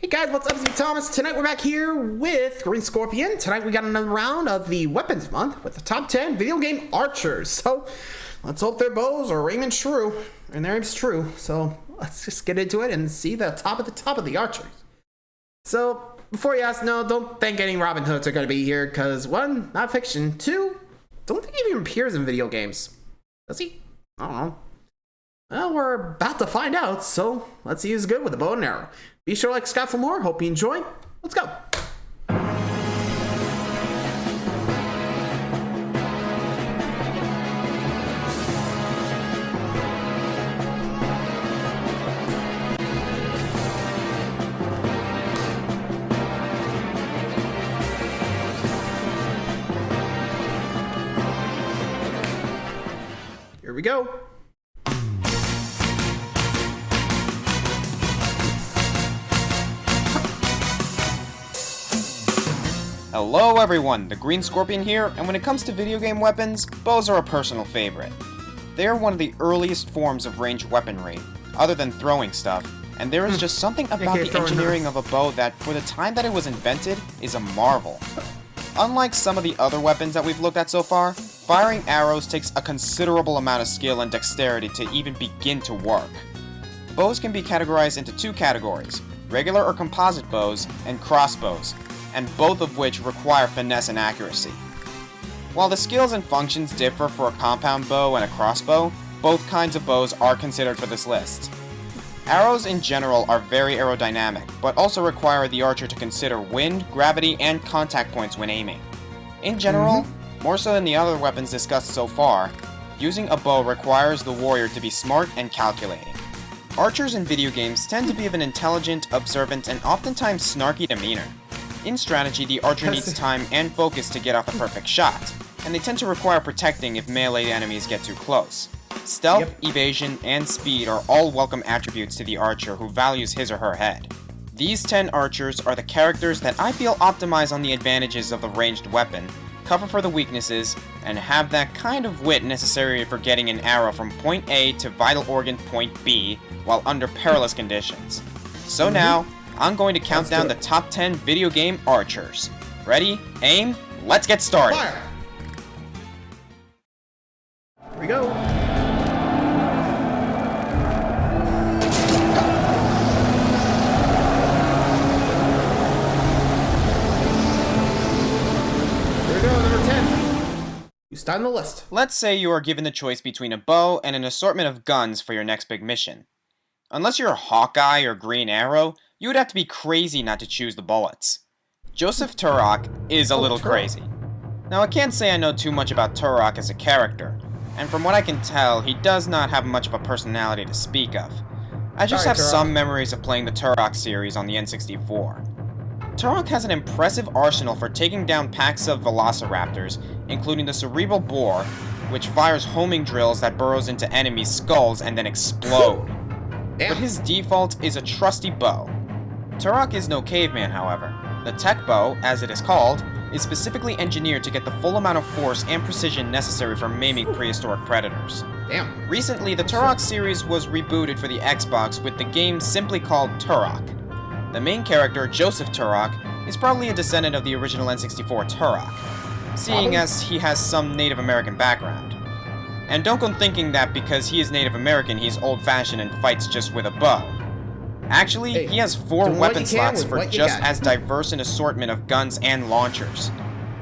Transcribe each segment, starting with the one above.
Hey guys, what's up? It's me, Thomas. Tonight we're back here with Green Scorpion. Tonight we got another round of the Weapons Month with the top 10 video game archers. So let's hope their bows are aiming true, and their aim's true. So let's just get into it and see the top of the archers. So before you ask, no, don't think any Robin Hoods are going to be here because one, not fiction. Two, don't think he even appears in video games. Does he? I don't know. Well, we're about to find out, so let's see who's good with a bow and arrow. Be sure to like Scott for more. Hope you enjoy. Let's go. Here we go. Hello everyone, the Green Scorpion here, and when it comes to video game weapons, bows are a personal favorite. They are one of the earliest forms of ranged weaponry, other than throwing stuff, and there is just something about the engineering of a bow that, for the time that it was invented, is a marvel. Unlike some of the other weapons that we've looked at so far, firing arrows takes a considerable amount of skill and dexterity to even begin to work. Bows can be categorized into two categories, regular or composite bows, and crossbows, and both of which require finesse and accuracy. While the skills and functions differ for a compound bow and a crossbow, both kinds of bows are considered for this list. Arrows in general are very aerodynamic, but also require the archer to consider wind, gravity, and contact points when aiming. In general, more so than the other weapons discussed so far, using a bow requires the warrior to be smart and calculating. Archers in video games tend to be of an intelligent, observant, and oftentimes snarky demeanor. In strategy, the archer needs time and focus to get off the perfect shot, and they tend to require protecting if melee enemies get too close. Stealth, evasion, and speed are all welcome attributes to the archer who values his or her head. These 10 archers are the characters that I feel optimize on the advantages of the ranged weapon, cover for the weaknesses, and have that kind of wit necessary for getting an arrow from point A to vital organ point B while under perilous conditions. So now, I'm going to count down the top 10 video game archers. Ready? Aim? Let's get started! Fire! Here we go. Here we go, number 10. You start on the list. Let's say you are given the choice between a bow and an assortment of guns for your next big mission. Unless you're Hawkeye or Green Arrow, you would have to be crazy not to choose the bullets. Joseph Turok is a little crazy. Now, I can't say I know too much about Turok as a character, and from what I can tell, he does not have much of a personality to speak of. I just have some memories of playing the Turok series on the N64. Turok has an impressive arsenal for taking down packs of velociraptors, including the cerebral boar, which fires homing drills that burrows into enemies' skulls and then explode. But his default is a trusty bow. Turok is no caveman, however. The tech bow, as it is called, is specifically engineered to get the full amount of force and precision necessary for maiming prehistoric predators. Damn. Recently, the Turok series was rebooted for the Xbox with the game simply called Turok. The main character, Joseph Turok, is probably a descendant of the original N64 Turok, seeing as he has some Native American background. And don't go thinking that because he is Native American, he's old-fashioned and fights just with a bow. Actually, he has 4 weapon slots for just as diverse an assortment of guns and launchers.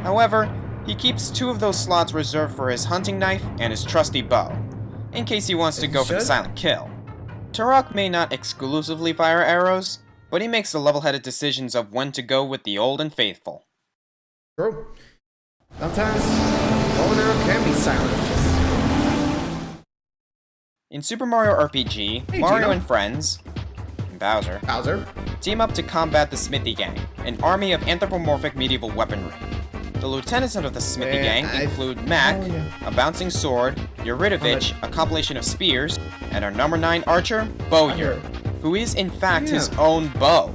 However, he keeps 2 of those slots reserved for his hunting knife and his trusty bow, in case he wants to go for the silent kill. Turok may not exclusively fire arrows, but he makes the level-headed decisions of when to go with the old and faithful. True. Sometimes, bow and arrow can be silent. In Super Mario RPG, Mario and friends, and Bowser, team up to combat the Smithy Gang, an army of anthropomorphic medieval weaponry. The lieutenants of the Smithy Gang include Mac, a bouncing sword, Yuridovich, a compilation of spears, and our number 9 archer, Bowyer, who is in fact his own bow.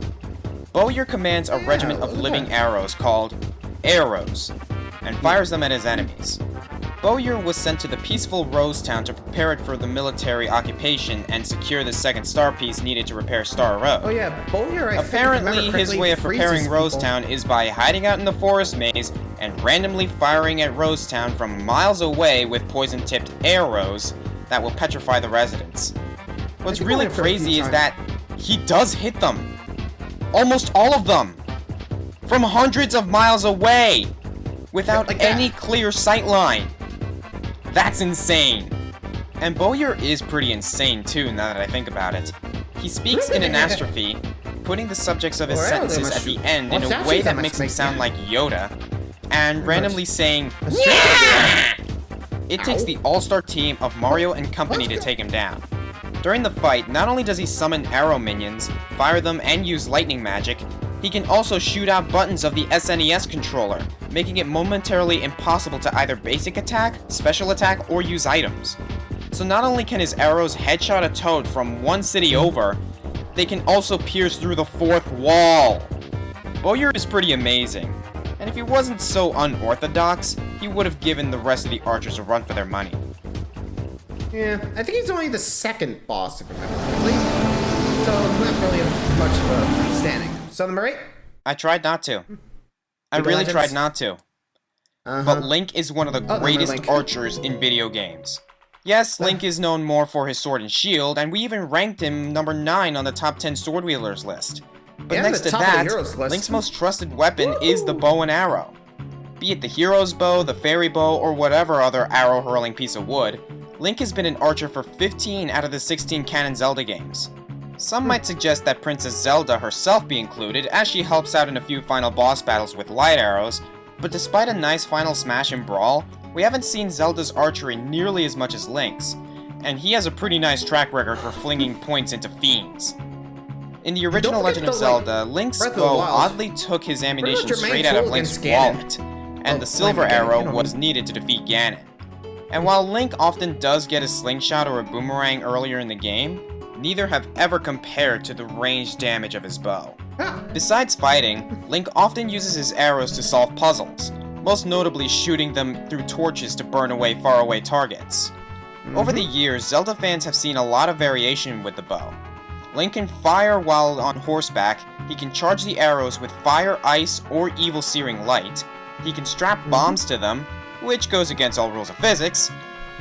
Bowyer commands a regiment of living arrows called arrows, and fires them at his enemies. Bowyer was sent to the peaceful Rosetown to prepare it for the military occupation and secure the second star piece needed to repair Star Road. Oh yeah, Bowyer, Apparently, his way of preparing Rosetown is by hiding out in the forest maze and randomly firing at Rosetown from miles away with poison-tipped arrows that will petrify the residents. What's really crazy is that he does hit them. Almost all of them. From hundreds of miles away. Without any clear sightline. That's insane. And Bowyer is pretty insane too, now that I think about it. He speaks in anastrophe, putting the subjects of his sentences at the end in a way that makes him sound like Yoda, and randomly saying, "Yeah!" It takes the all-star team of Mario and company to take him down. During the fight, not only does he summon arrow minions, fire them, and use lightning magic, he can also shoot out buttons of the SNES controller, making it momentarily impossible to either basic attack, special attack, or use items. So not only can his arrows headshot a Toad from one city over, they can also pierce through the fourth wall. Bowyer is pretty amazing, and if he wasn't so unorthodox, he would have given the rest of the archers a run for their money. Yeah, I think he's only the second boss, if I remember correctly. So, not really much of a standing. Southern Murray? I tried not to. I really tried not to. But Link is one of the greatest archers in video games. Yes, Link is known more for his sword and shield, and we even ranked him number 9 on the top 10 sword wielders list. But next to that, Link's most trusted weapon is the bow and arrow. Be it the hero's bow, the fairy bow, or whatever other arrow-hurling piece of wood, Link has been an archer for 15 out of the 16 canon Zelda games. Some might suggest that Princess Zelda herself be included, as she helps out in a few final boss battles with light arrows, but despite a nice final smash and brawl, we haven't seen Zelda's archery nearly as much as Link's, and he has a pretty nice track record for flinging points into fiends. In the original Legend of Zelda, Link's bow oddly took his ammunition straight out of Link's wallet, and the silver arrow was needed to defeat Ganon. And while Link often does get a slingshot or a boomerang earlier in the game, neither have ever compared to the range damage of his bow. Besides fighting, Link often uses his arrows to solve puzzles, most notably shooting them through torches to burn away faraway targets. Over the years, Zelda fans have seen a lot of variation with the bow. Link can fire while on horseback, he can charge the arrows with fire, ice, or evil searing light, he can strap bombs to them, which goes against all rules of physics,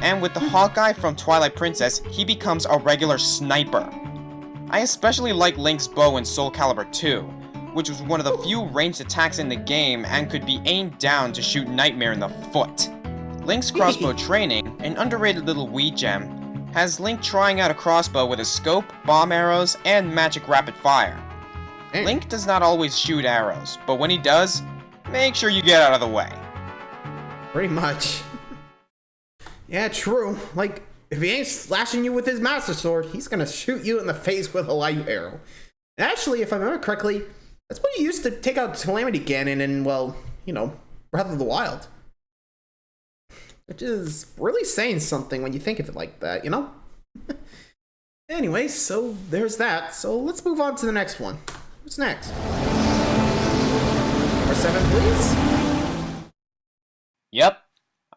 and with the Hawkeye from Twilight Princess, he becomes a regular sniper. I especially like Link's bow in Soul Calibur 2, which was one of the few ranged attacks in the game and could be aimed down to shoot Nightmare in the foot. Link's crossbow training, an underrated little Wii gem, has Link trying out a crossbow with a scope, bomb arrows, and magic rapid fire. Link does not always shoot arrows, but when he does, make sure you get out of the way. Pretty much. Yeah, true. Like, if he ain't slashing you with his Master Sword, he's gonna shoot you in the face with a light arrow. And actually, if I remember correctly, that's what he used to take out Calamity Ganon in, well, you know, Breath of the Wild. Which is really saying something when you think of it like that, you know? Anyway, so there's that. So let's move on to the next one. What's next? Number 7, please? Yep.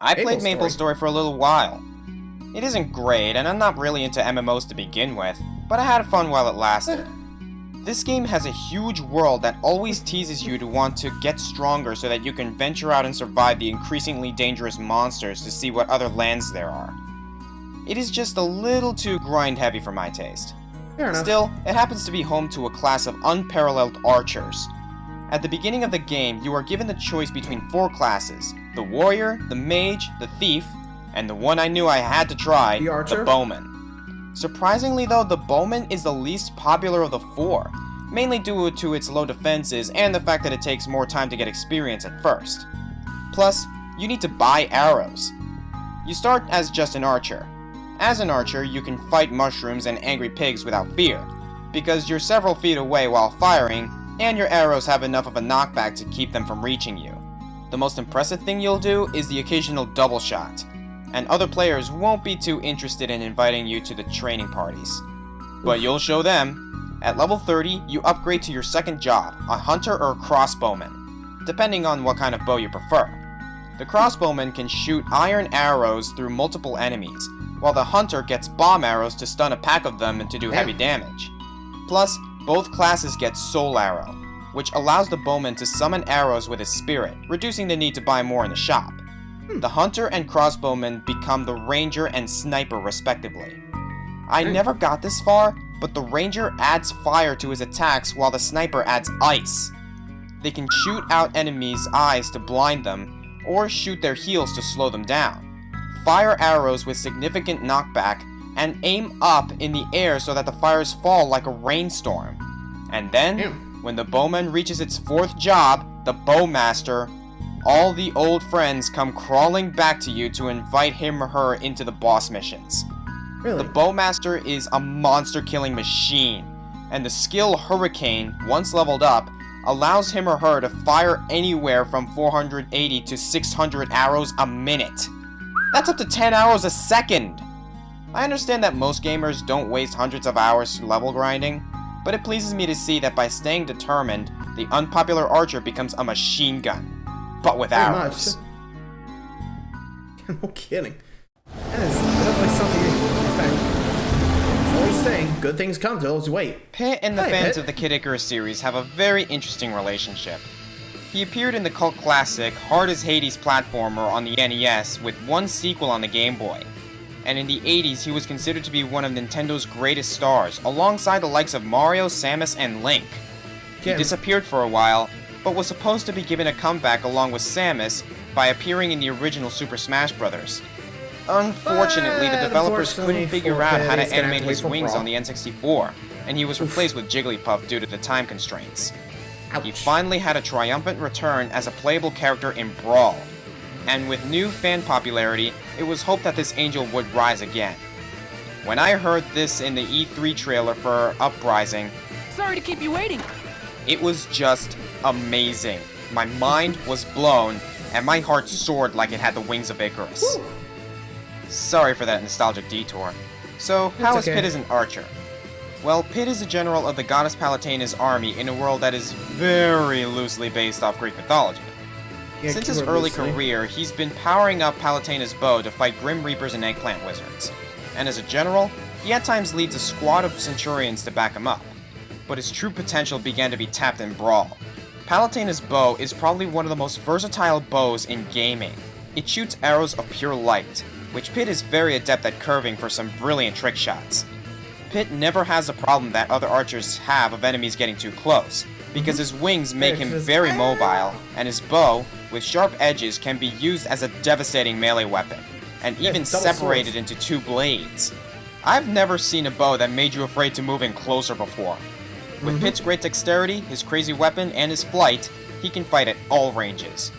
I played Maple Story for a little while. It isn't great, and I'm not really into MMOs to begin with, but I had fun while it lasted. This game has a huge world that always teases you to want to get stronger so that you can venture out and survive the increasingly dangerous monsters to see what other lands there are. It is just a little too grind-heavy for my taste. Fair enough. Still, it happens to be home to a class of unparalleled archers. At the beginning of the game, you are given the choice between 4 classes: the warrior, the mage, the thief, and the one I knew I had to try, the bowman. Surprisingly though, the bowman is the least popular of the 4, mainly due to its low defenses and the fact that it takes more time to get experience at first. Plus, you need to buy arrows. You start as just an archer. As an archer, you can fight mushrooms and angry pigs without fear, because you're several feet away while firing, and your arrows have enough of a knockback to keep them from reaching you. The most impressive thing you'll do is the occasional double shot, and other players won't be too interested in inviting you to the training parties. But you'll show them. At level 30, you upgrade to your second job, a hunter or a crossbowman, depending on what kind of bow you prefer. The crossbowman can shoot iron arrows through multiple enemies, while the hunter gets bomb arrows to stun a pack of them and to do heavy damage. Plus, both classes get soul arrow, which allows the bowman to summon arrows with his spirit, reducing the need to buy more in the shop. The hunter and crossbowman become the ranger and sniper respectively. I never got this far, but the ranger adds fire to his attacks while the sniper adds ice. They can shoot out enemies' eyes to blind them, or shoot their heels to slow them down, fire arrows with significant knockback, and aim up in the air so that the fires fall like a rainstorm. And then, when the bowman reaches its fourth job, the bowmaster, all the old friends come crawling back to you to invite him or her into the boss missions. Really? The bowmaster is a monster-killing machine, and the skill Hurricane, once leveled up, allows him or her to fire anywhere from 480 to 600 arrows a minute. That's up to 10 arrows a second! I understand that most gamers don't waste hundreds of hours level grinding, but it pleases me to see that by staying determined, the unpopular archer becomes a machine gun, but with arrows. No kidding. That is definitely something in fact. It's always saying, good things come to those who wait. Pit and the Hey, fans Pit. of the Kid Icarus series have a very interesting relationship. He appeared in the cult classic Hard as Hades platformer on the NES with one sequel on the Game Boy. And in the 80s, he was considered to be one of Nintendo's greatest stars, alongside the likes of Mario, Samus, and Link. He disappeared for a while, but was supposed to be given a comeback along with Samus by appearing in the original Super Smash Bros. Unfortunately, the developers couldn't figure out how to animate his wings on the N64, and he was replaced with Jigglypuff due to the time constraints. He finally had a triumphant return as a playable character in Brawl, and with new fan popularity, it was hoped that this angel would rise again. When I heard this in the E3 trailer for Uprising, Sorry to keep you waiting. it was just amazing. My mind was blown, and my heart soared like it had the wings of Icarus. Woo. Sorry for that nostalgic detour. So, how is okay. Pit as an archer? Well, Pit is a general of the goddess Palatena's army in a world that is very loosely based off Greek mythology. Yeah, Since his keyword early loosely. career, he's been powering up Palatena's bow to fight Grim Reapers and Eggplant Wizards. And as a general, he at times leads a squad of Centurions to back him up. But his true potential began to be tapped in Brawl. Palatena's bow is probably one of the most versatile bows in gaming. It shoots arrows of pure light, which Pit is very adept at curving for some brilliant trick shots. Pit never has a problem that other archers have of enemies getting too close, because his wings make him very mobile, and his bow, with sharp edges, can be used as a devastating melee weapon, and even double separated swords. into two blades. I've never seen a bow that made you afraid to move in closer before. With Pit's great dexterity, his crazy weapon, and his flight, he can fight at all ranges.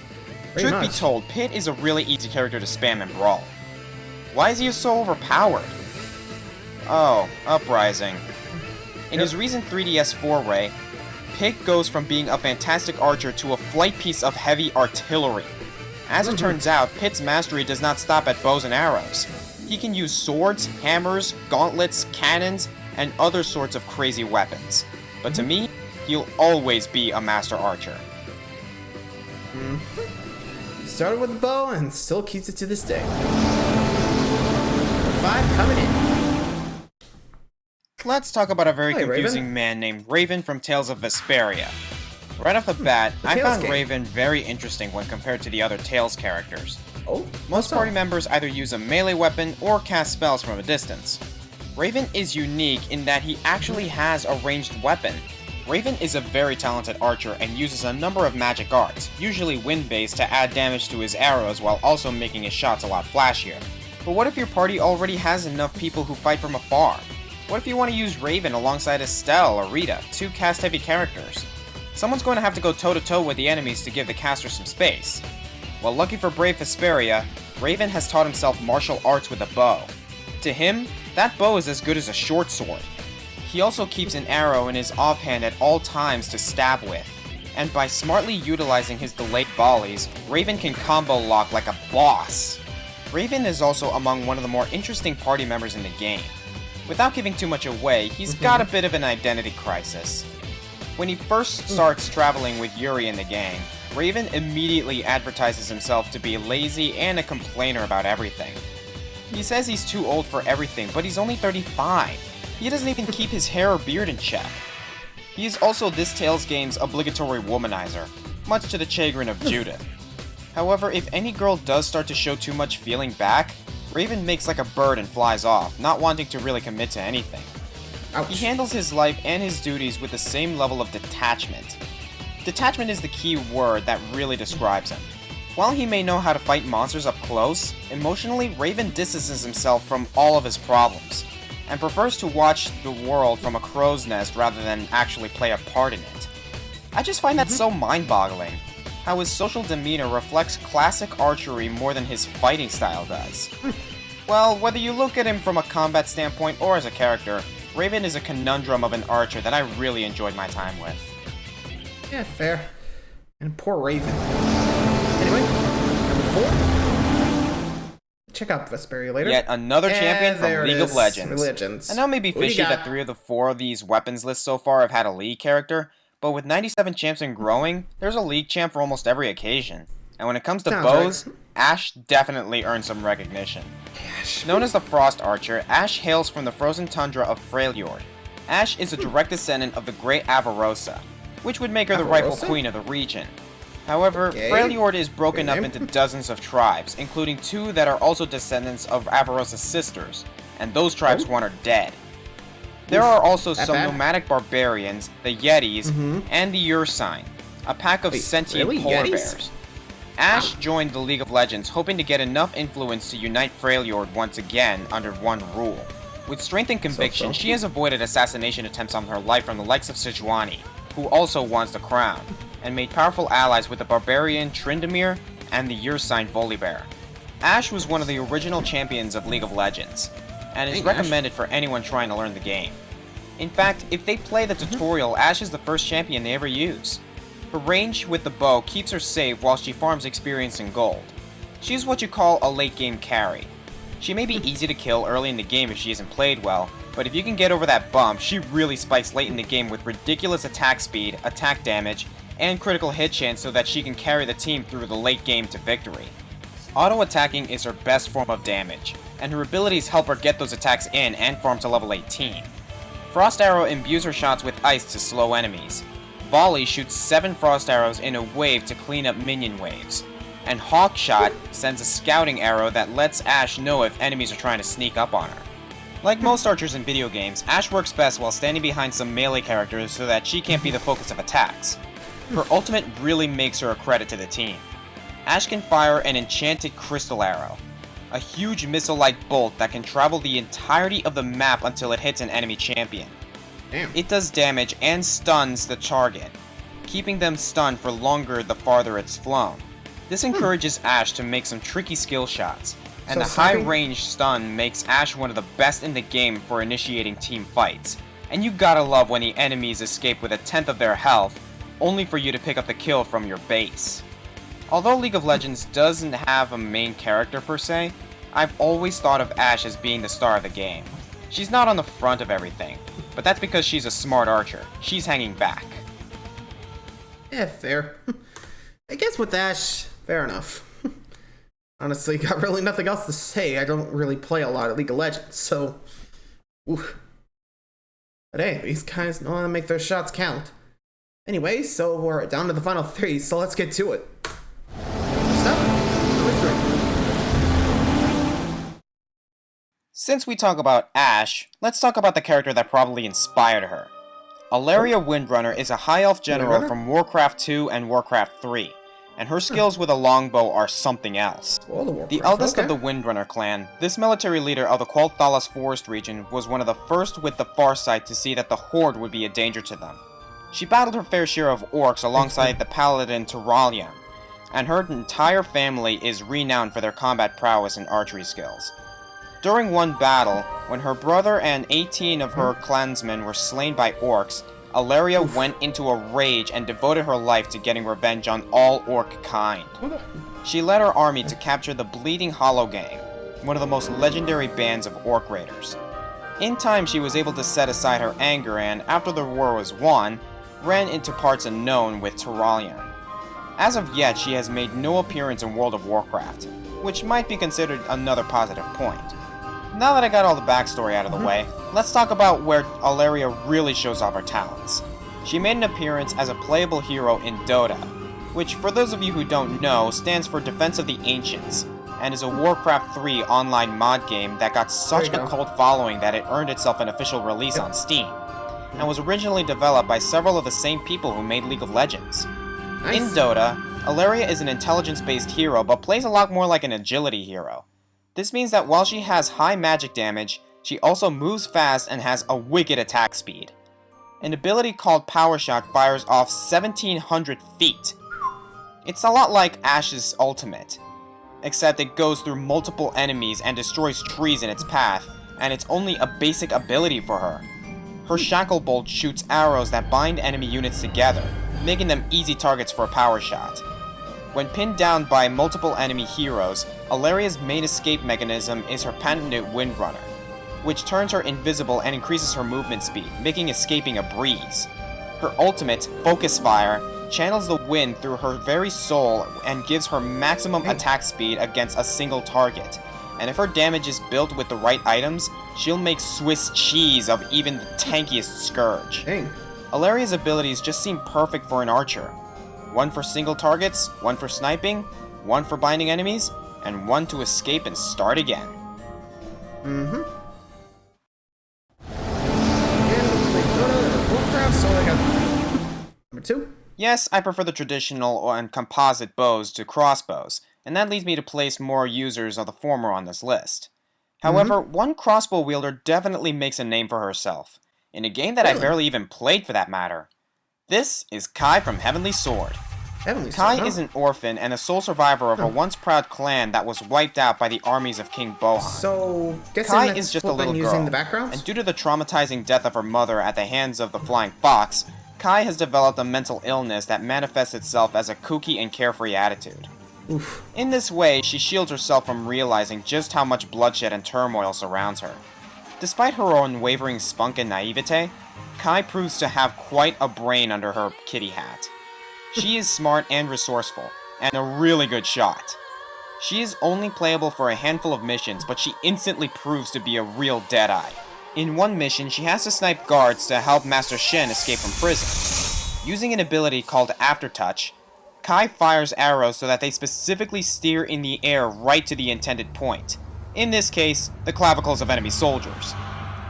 Pretty Truth be much. told, Pit is a really easy character to spam in Brawl. Why is he so overpowered? Oh, Uprising. In his recent 3DS foray, Pit goes from being a fantastic archer to a flight piece of heavy artillery. As it turns out, Pit's mastery does not stop at bows and arrows. He can use swords, hammers, gauntlets, cannons, and other sorts of crazy weapons. But to me, he'll always be a master archer. Started with a bow and still keeps it to this day. 5 coming in. Let's talk about a very Hi, confusing Raven. man named Raven from Tales of Vesperia. Right off the bat, I Tales found game. Raven very interesting when compared to the other Tales characters. Oh, Most party members either use a melee weapon or cast spells from a distance. Raven is unique in that he actually has a ranged weapon. Raven is a very talented archer and uses a number of magic arts, usually wind-based, to add damage to his arrows while also making his shots a lot flashier. But what if your party already has enough people who fight from afar? What if you want to use Raven alongside Estelle or Rita, two cast-heavy characters? Someone's going to have to go toe-to-toe with the enemies to give the caster some space. Well, lucky for brave Vesperia, Raven has taught himself martial arts with a bow. To him, that bow is as good as a short sword. He also keeps an arrow in his offhand at all times to stab with. And by smartly utilizing his delayed volleys, Raven can combo lock like a boss. Raven is also among one of the more interesting party members in the game. Without giving too much away, he's got a bit of an identity crisis. When he first starts traveling with Yuri in the game, Raven immediately advertises himself to be lazy and a complainer about everything. He says he's too old for everything, but he's only 35. He doesn't even keep his hair or beard in check. He is also this Tales game's obligatory womanizer, much to the chagrin of Judith. However, if any girl does start to show too much feeling back, Raven makes like a bird and flies off, not wanting to really commit to anything. Ouch. He handles his life and his duties with the same level of detachment. Detachment is the key word that really describes him. While he may know how to fight monsters up close, emotionally, Raven distances himself from all of his problems, and prefers to watch the world from a crow's nest rather than actually play a part in it. I just find that so mind-boggling, how his social demeanor reflects classic archery more than his fighting style does. Well, whether you look at him from a combat standpoint or as a character, Raven is a conundrum of an archer that I really enjoyed my time with. Yeah, fair. And poor Raven. Anyway, number 4. Check out Vesperia later. Yet another champion from League of Legends. I know it may be What do you fishy got? that 3 of the 4 of these weapons lists so far have had a League character, but with 97 champs and growing, there's a League champ for almost every occasion. And when it comes to Sounds bows, right. Ashe definitely earned some recognition. Ashe. Known as the Frost Archer, Ashe hails from the frozen tundra of Freljord. Ashe is a direct descendant of the Great Avarosa, which would make her the rightful Avarosa? queen of the region. However, Okay. Freljord is broken up name. into dozens of tribes, including 2 that are also descendants of Avarosa's sisters, and those tribes Oh. one are dead. There are also that some bad? nomadic barbarians, the Yetis, and the Ursine, a pack of Wait, sentient really? polar Yetis? bears. Ashe joined the League of Legends hoping to get enough influence to unite Freljord once again under one rule. With strength and conviction, So. she has avoided assassination attempts on her life from the likes of Sejuani, who also wants the crown, and made powerful allies with the barbarian Tryndamere and the Ursine Volibear. Ashe was one of the original champions of League of Legends, and is Dang, recommended for anyone trying to learn the game. In fact, if they play the tutorial, Ashe is the first champion they ever use. Her range with the bow keeps her safe while she farms experience and gold. She is what you call a late game carry. She may be easy to kill early in the game if she isn't played well, but if you can get over that bump, she really spikes late in the game with ridiculous attack speed, attack damage, and critical hit chance so that she can carry the team through the late game to victory. Auto-attacking is her best form of damage, and her abilities help her get those attacks in and farm to level 18. Frost Arrow imbues her shots with ice to slow enemies. Volley shoots 7 frost arrows in a wave to clean up minion waves. And Hawk Shot sends a scouting arrow that lets Ashe know if enemies are trying to sneak up on her. Like most archers in video games, Ashe works best while standing behind some melee characters so that she can't be the focus of attacks. Her ultimate really makes her a credit to the team. Ashe can fire an enchanted crystal arrow, a huge missile-like bolt that can travel the entirety of the map until it hits an enemy champion. Damn. It does damage and stuns the target, keeping them stunned for longer the farther it's flown. This encourages Ashe to make some tricky skill shots, and So the sniping- high-range stun makes Ashe one of the best in the game for initiating team fights. And you gotta love when the enemies escape with 1/10 of their health, only for you to pick up the kill from your base. Although League of Legends doesn't have a main character per se, I've always thought of Ashe as being the star of the game. She's not on the front of everything, but that's because she's a smart archer. She's hanging back. Yeah, fair. I guess with Ashe, fair enough. Honestly, got really nothing else to say. I don't really play a lot of League of Legends, so... Oof. But hey, these guys know how to make their shots count. Anyway, so we're down to the final 3, so let's get to it. First up, number 3. Since we talk about Ashe, let's talk about the character that probably inspired her. Alleria Windrunner is a high elf general Windrunner? from Warcraft 2 and Warcraft 3, and her skills with a longbow are something else. Well, the The Warcraft, eldest okay. of the Windrunner clan, this military leader of the Qualthalas Forest region was one of the first with the Farsight to see that the Horde would be a danger to them. She battled her fair share of orcs alongside the paladin Turalian, and her entire family is renowned for their combat prowess and archery skills. During one battle, when her brother and 18 of her clansmen were slain by orcs, Alleria went into a rage and devoted her life to getting revenge on all orc kind. What the- She led her army to capture the Bleeding Hollow Gang, one of the most legendary bands of orc raiders. In time, she was able to set aside her anger and, after the war was won, ran into parts unknown with Turalian. As of yet, she has made no appearance in World of Warcraft, which might be considered another positive point. Now that I got all the backstory out of the way, let's talk about where Alleria really shows off her talents. She made an appearance as a playable hero in Dota, which, for those of you who don't know, stands for Defense of the Ancients, and is a Warcraft 3 online mod game that got such a cult following that it earned itself an official release on Steam, and was originally developed by several of the same people who made League of Legends. Nice. In Dota, Alleria is an intelligence-based hero, but plays a lot more like an agility hero. This means that while she has high magic damage, she also moves fast and has a wicked attack speed. An ability called Power Shot fires off 1,700 feet. It's a lot like Ashe's ultimate, except it goes through multiple enemies and destroys trees in its path, and it's only a basic ability for her. Her Shackle Bolt shoots arrows that bind enemy units together, making them easy targets for a Power Shot. When pinned down by multiple enemy heroes, Alleria's main escape mechanism is her patented Windrunner, which turns her invisible and increases her movement speed, making escaping a breeze. Her ultimate, Focus Fire, channels the wind through her very soul and gives her maximum attack speed against a single target. And if her damage is built with the right items, she'll make Swiss cheese of even the tankiest Scourge. Dang. Alleria's abilities just seem perfect for an archer. One for single targets, one for sniping, one for binding enemies, and one to escape and start again. And we go to Warcraft, so I got number 2. Yes, I prefer the traditional and composite bows to crossbows, and that leads me to place more users of the former on this list. However, one crossbow wielder definitely makes a name for herself, in a game that I barely even played for that matter. This is Kai from Heavenly Sword. Kai is an orphan and a sole survivor of a once proud clan that was wiped out by the armies of King Bohan. So, Kai is just a little girl, the and due to the traumatizing death of her mother at the hands of the Flying Fox, Kai has developed a mental illness that manifests itself as a kooky and carefree attitude. Oof. In this way, she shields herself from realizing just how much bloodshed and turmoil surrounds her. Despite her unwavering spunk and naivete, Kai proves to have quite a brain under her kitty hat. She is smart and resourceful, and a really good shot. She is only playable for a handful of missions, but she instantly proves to be a real deadeye. In one mission, she has to snipe guards to help Master Shen escape from prison. Using an ability called Aftertouch, Kai fires arrows so that they specifically steer in the air right to the intended point. In this case, the clavicles of enemy soldiers.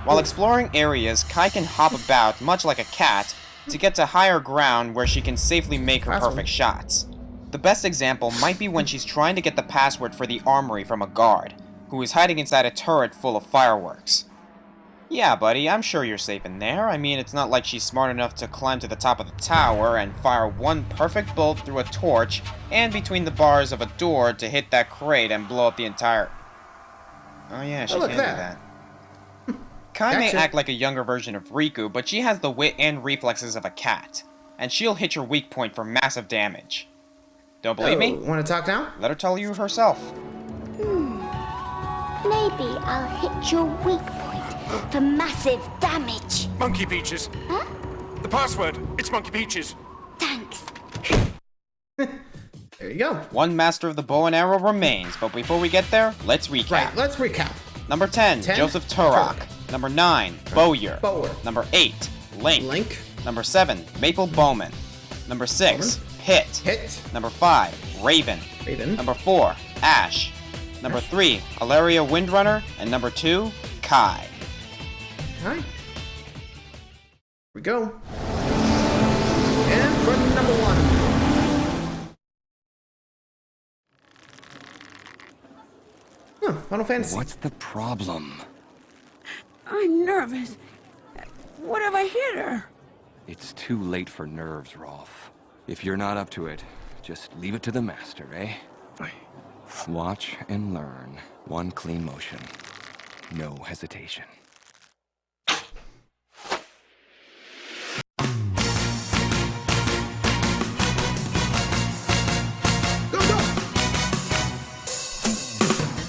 While exploring areas, Kai can hop about, much like a cat, to get to higher ground where she can safely make her perfect shots. The best example might be when she's trying to get the password for the armory from a guard, who is hiding inside a turret full of fireworks. Yeah, buddy, I'm sure you're safe in there. I mean, it's not like she's smart enough to climb to the top of the tower and fire one perfect bolt through a torch and between the bars of a door to hit that crate and blow up the entire... Oh yeah, she can do that. Kai may act like a younger version of Riku, but she has the wit and reflexes of a cat, and she'll hit your weak point for massive damage. Don't believe me? Want to talk now? Let her tell you herself. Maybe I'll hit your weak point for massive damage. Monkey Peaches. Huh? The password. It's Monkey Peaches. Thanks. There you go. One master of the bow and arrow remains, but before we get there, let's recap. Right, let's recap. Number 10, Joseph Turok. Number 9, Bowyer. Number 8, Link. Number 7, Maple Bowman. Number 6, Hit. Number 5, Raven. Number 4, Ash. Number 3, Alleria Windrunner. And number 2, Kai. Alright. Here we go. And for number 1. Final Fantasy. What's the problem? I'm nervous. What if I hit her? It's too late for nerves, Rolf. If you're not up to it, just leave it to the master, eh? Watch and learn. One clean motion. No hesitation.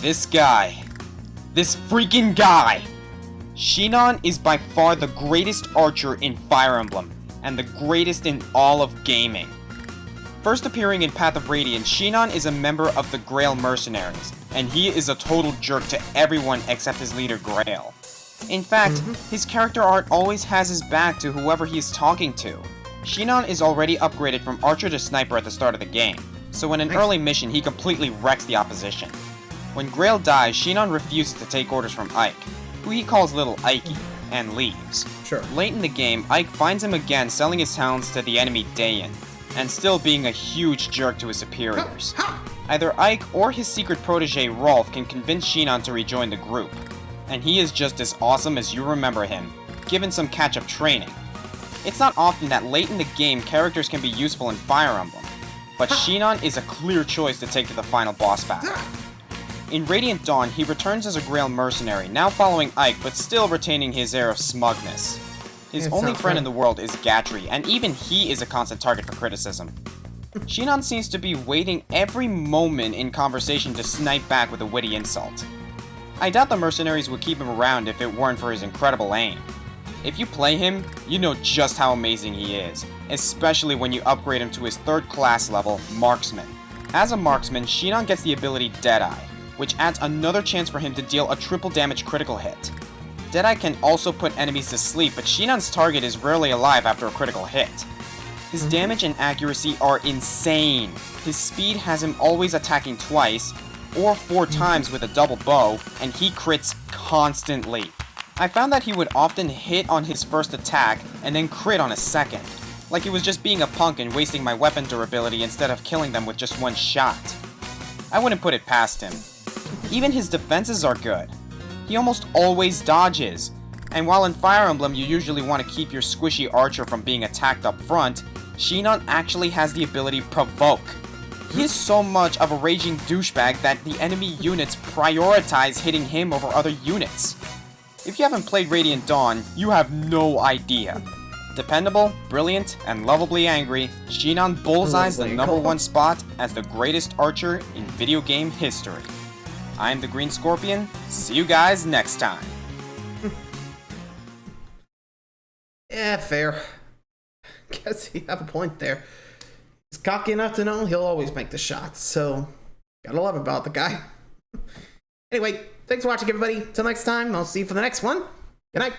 This guy. This freaking guy! Shinon is by far the greatest archer in Fire Emblem, and the greatest in all of gaming. First appearing in Path of Radiance, Shinon is a member of the Grail Mercenaries, and he is a total jerk to everyone except his leader Grail. In fact, his character art always has his back to whoever he is talking to. Shinon is already upgraded from Archer to Sniper at the start of the game, so in an early mission he completely wrecks the opposition. When Grail dies, Shinon refuses to take orders from Ike, who he calls Little Ikey, and leaves. Sure. Late in the game, Ike finds him again selling his talents to the enemy Dayan, and still being a huge jerk to his superiors. Either Ike or his secret protege Rolf can convince Shinon to rejoin the group, and he is just as awesome as you remember him, given some catch-up training. It's not often that late in the game characters can be useful in Fire Emblem, but Shinon is a clear choice to take to the final boss battle. In Radiant Dawn, he returns as a Grail mercenary, now following Ike but still retaining his air of smugness. His only friend in the world is Gatry, and even he is a constant target for criticism. Shinon seems to be waiting every moment in conversation to snipe back with a witty insult. I doubt the mercenaries would keep him around if it weren't for his incredible aim. If you play him, you know just how amazing he is, especially when you upgrade him to his 3rd class level, Marksman. As a Marksman, Shinon gets the ability Deadeye, which adds another chance for him to deal a triple damage critical hit. Deadeye can also put enemies to sleep, but Shinon's target is rarely alive after a critical hit. His damage and accuracy are insane. His speed has him always attacking twice, or 4 times with a double bow, and he crits constantly. I found that he would often hit on his first attack, and then crit on his second. Like he was just being a punk and wasting my weapon durability instead of killing them with just one shot. I wouldn't put it past him. Even his defenses are good. He almost always dodges, and while in Fire Emblem you usually want to keep your squishy archer from being attacked up front, Shinon actually has the ability Provoke. He is so much of a raging douchebag that the enemy units prioritize hitting him over other units. If you haven't played Radiant Dawn, you have no idea. Dependable, brilliant, and lovably angry, Shinon bullseyes the #1 spot as the greatest archer in video game history. I'm the Green Scorpion. See you guys next time. Yeah, fair. Guess you have a point there. He's cocky enough to know he'll always make the shots, so gotta love about the guy. Anyway, thanks for watching, everybody. Till next time, I'll see you for the next one. Good night.